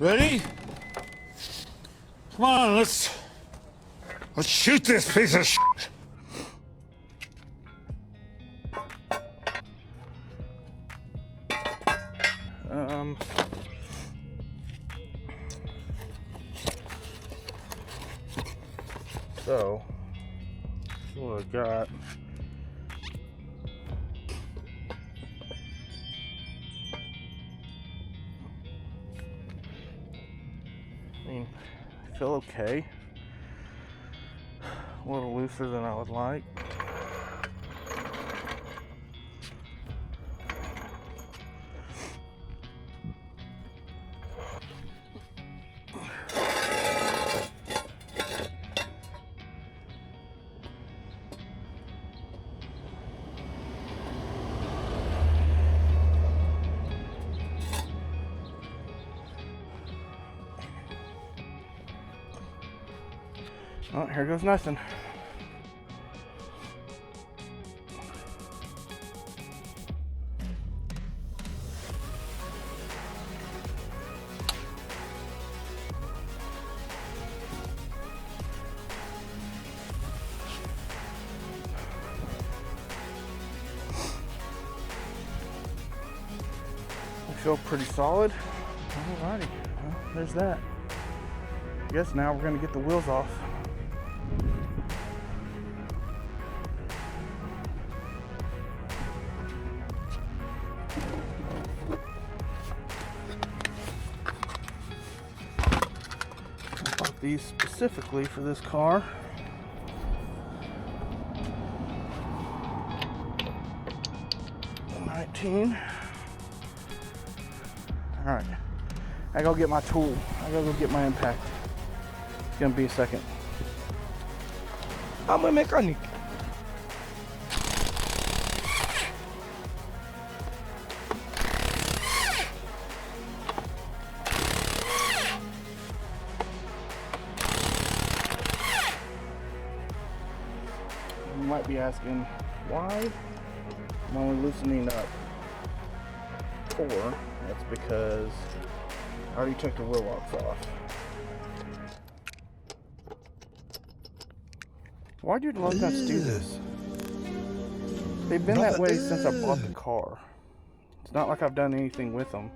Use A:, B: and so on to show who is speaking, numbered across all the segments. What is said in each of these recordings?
A: Ready? Come on, let's shoot this piece of shit.
B: So what I got. I mean, I feel okay. A little looser than I would like. Oh, here goes nothing. I feel pretty solid. Alrighty, well, there's that. I guess now we're gonna get the wheels off. These specifically for this car. $19. All right, I gotta go get my tool. I gotta go get my impact. It's gonna be a second. I'm a mechanic. You might be asking why I'm only loosening up 4. That's because I already took the wheel locks off. Why do lug nuts do this? They've been that way since I bought the car. It's not like I've done anything with them.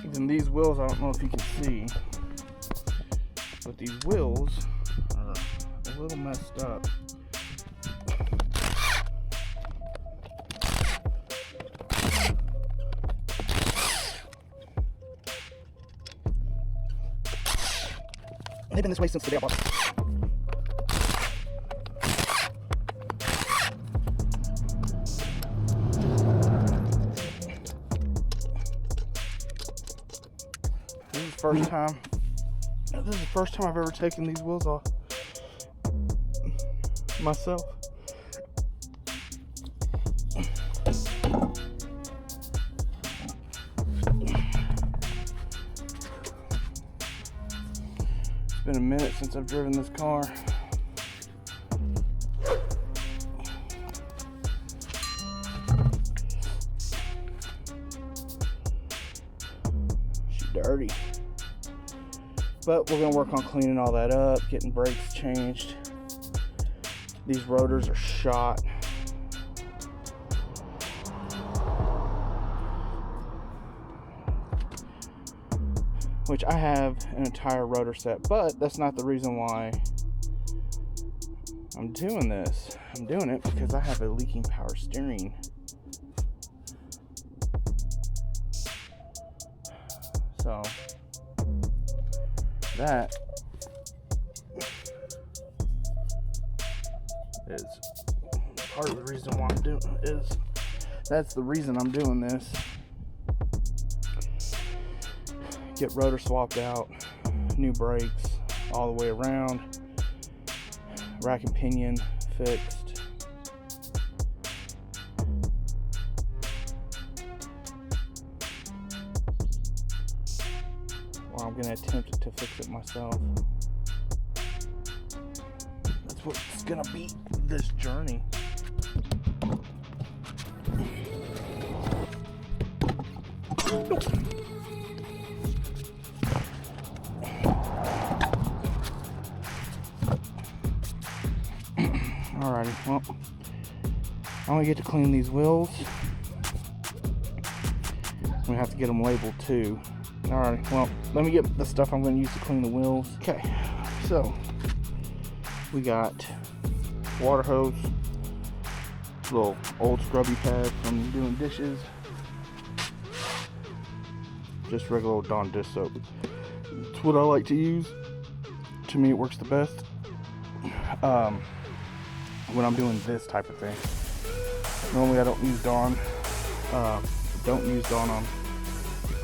B: Even these wheels, I don't know if you can see, but these wheels are a little messed up. They've been this way since the day I bought it. This is the first time I've ever taken these wheels off myself. It's been a minute since I've driven this car. She's dirty. But we're gonna work on cleaning all that up, getting brakes changed. These rotors are shot. Which I have an entire rotor set, but that's not the reason why I'm doing this. I'm doing it because I have a leaking power steering. So that is part of the reason why I'm doing is that's the reason I'm doing this. Get rotor swapped out, new brakes all the way around, rack and pinion fixed. or I'm gonna attempt to fix it myself. That's what's gonna be this journey. Alrighty, well, I only get to clean these wheels. I'm gonna have to get them labeled too. Alright, well, let me get the stuff I'm gonna use to clean the wheels. Okay, so we got water hose, little old scrubby pad from doing dishes, just regular old Dawn dish soap. It's what I like to use. To me, it works the best when I'm doing this type of thing. Normally I don't use Dawn. Don't use Dawn on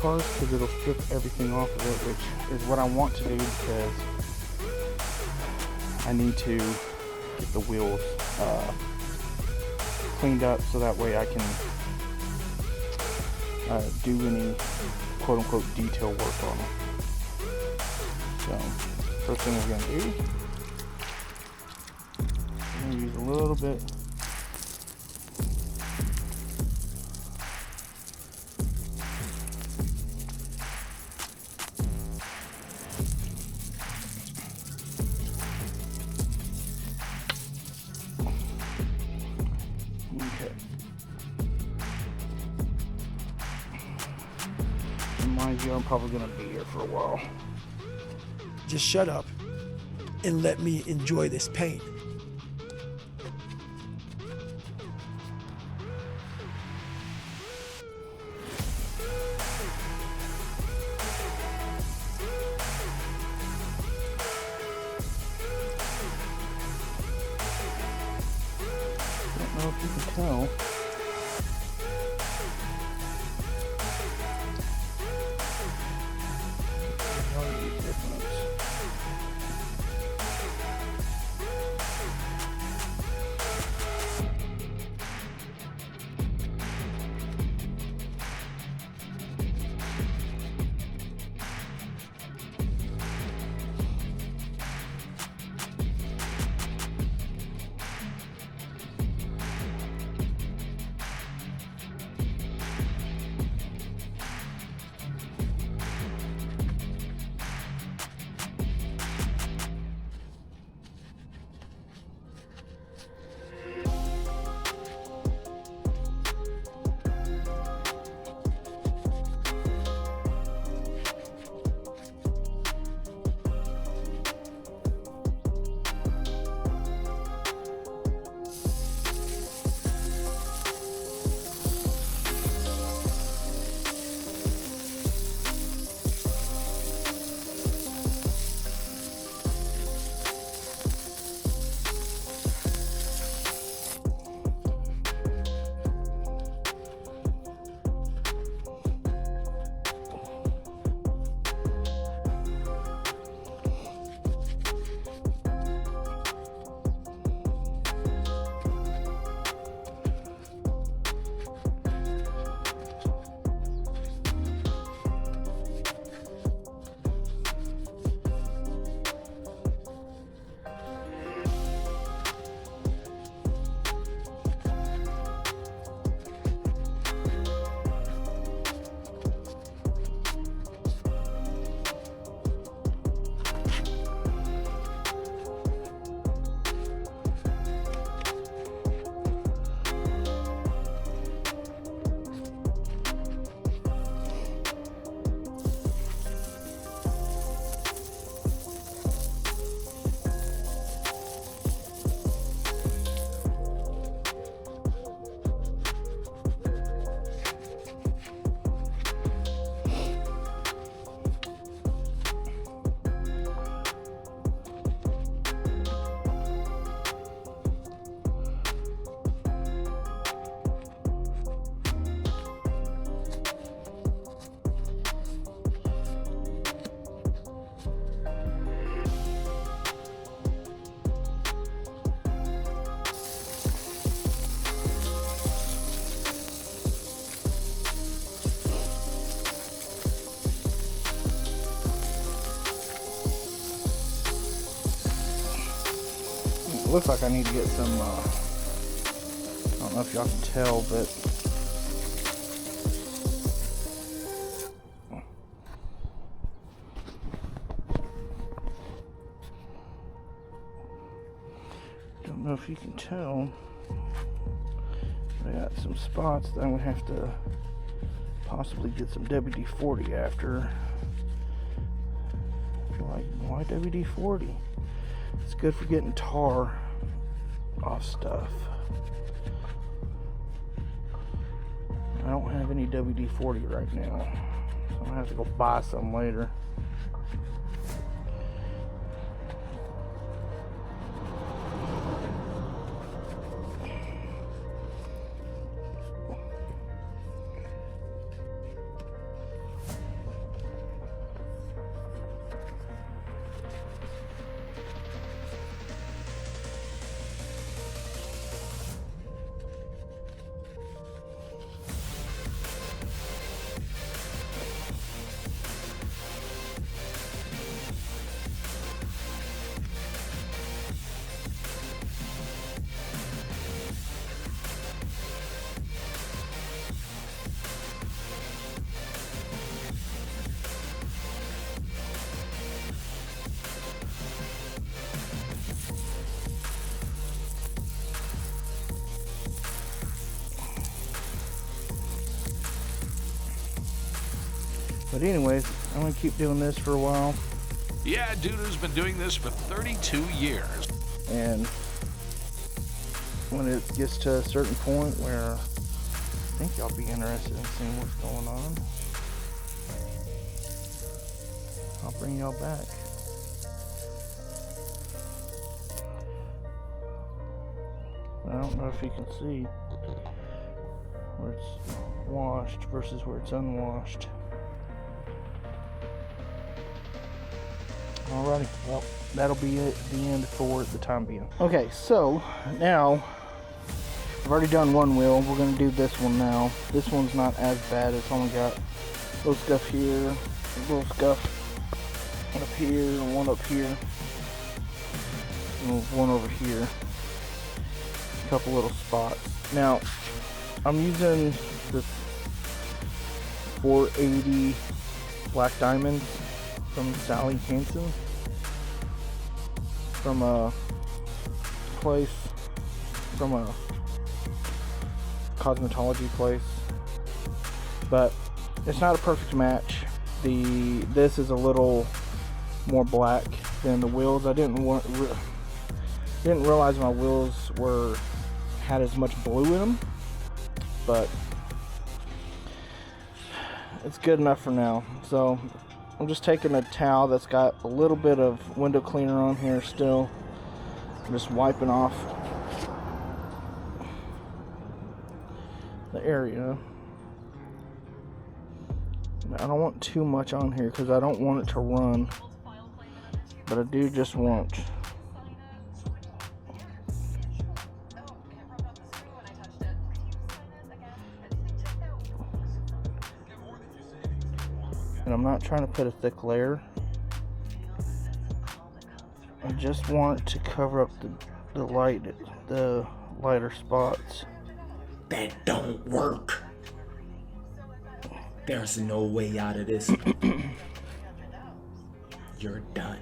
B: cars because it'll strip everything off of it, which is what I want to do because I need to get the wheels cleaned up so that way I can do any quote-unquote detail work on them. So first thing we're going to do, I'm going to use a little bit I'm probably gonna be here for a while.
C: Just shut up and let me enjoy this paint.
B: I don't know if you can tell. It looks like I need to get some, I don't know if y'all can tell, but don't know if you can tell. I got some spots that I'm gonna have to possibly get some WD-40 after. You're like, why WD-40? It's good for getting tar off stuff. I don't have any WD-40 right now, so I'm gonna have to go buy some later. But anyways, I'm gonna keep doing this for a while.
D: Yeah, dude who's been doing this for 32 years.
B: And when it gets to a certain point where I think y'all be interested in seeing what's going on, I'll bring y'all back. I don't know if you can see where it's washed versus where it's unwashed. Alrighty, well, that'll be it, the end for the time being. Okay, so now I've already done one wheel. We're gonna do this one now. This one's not as bad. It's only got a little scuff here, a little scuff up here, and one up here, and one over here. A couple little spots. Now, I'm using this 480 Black Diamond from Sally Hansen from a place, from a cosmetology place, but it's not a perfect match. This is a little more black than the wheels. I didn't realize my wheels had as much blue in them, but it's good enough for now. So I'm just taking a towel that's got a little bit of window cleaner on here still. I'm just wiping off the area. I don't want too much on here because I don't want it to run, but I do just want and I'm not trying to put a thick layer. I just want it to cover up the lighter spots.
E: That don't work. There's no way out of this. You're done.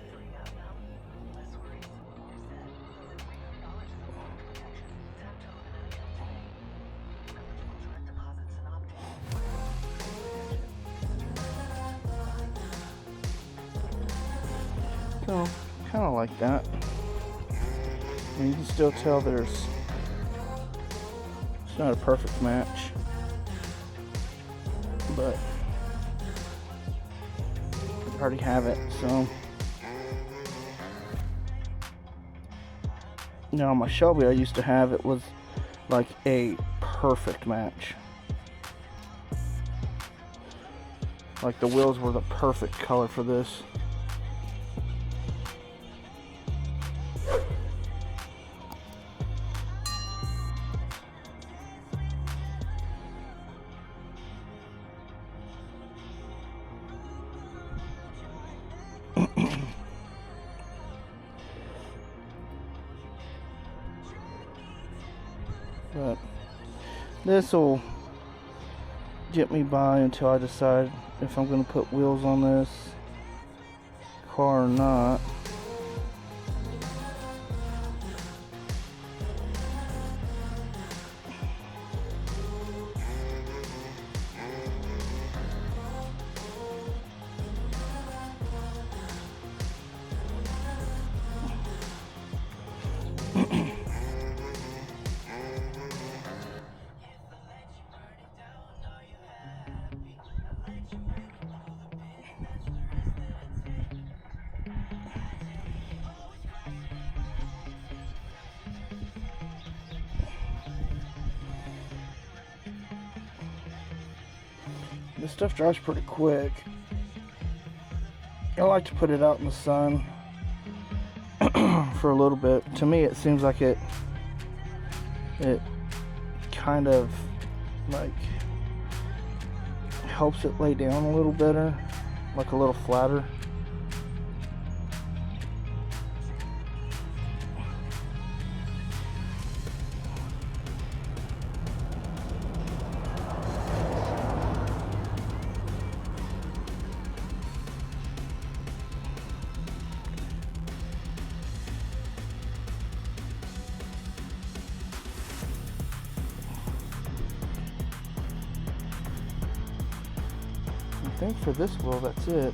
B: So, kind of like that. And you can still tell it's not a perfect match, but I already have it. So now my Shelby I used to have, it was like a perfect match. Like the wheels were the perfect color for this. This will get me by until I decide if I'm going to put wheels on this car or not. This stuff dries pretty quick. I like to put it out in the sun for a little bit. To me, it seems like it kind of like helps it lay down a little better, like a little flatter. I think for this wheel, that's it.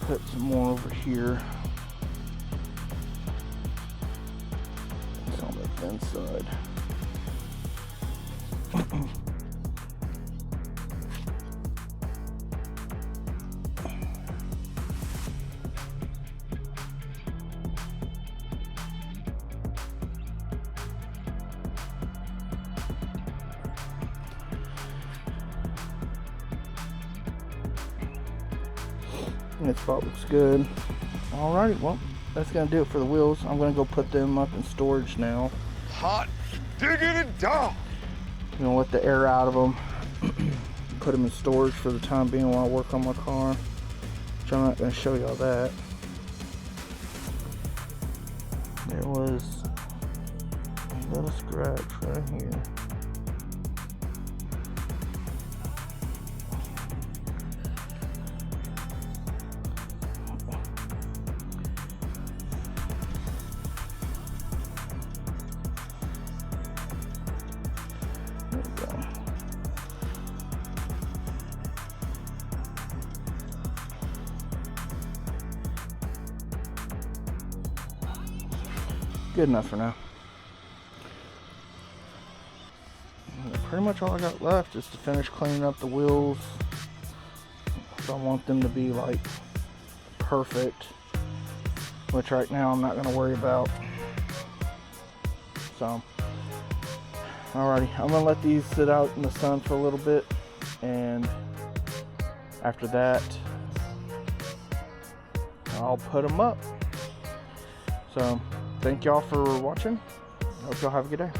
B: Put some more over here. It's on the thin side. That spot looks good. Alrighty, well, that's gonna do it for the wheels. I'm gonna go put them up in storage now.
A: Hot diggity dog.
B: I'm gonna let the air out of them. Put them in storage for the time being while I work on my car. Which I'm not gonna show y'all that. There was a little scratch right here. Good enough for now. Pretty much all I got left is to finish cleaning up the wheels. So I want them to be like perfect, which right now I'm not going to worry about. So alrighty, I'm going to let these sit out in the sun for a little bit, and after that I'll put them up. So thank y'all for watching. Hope y'all have a good day.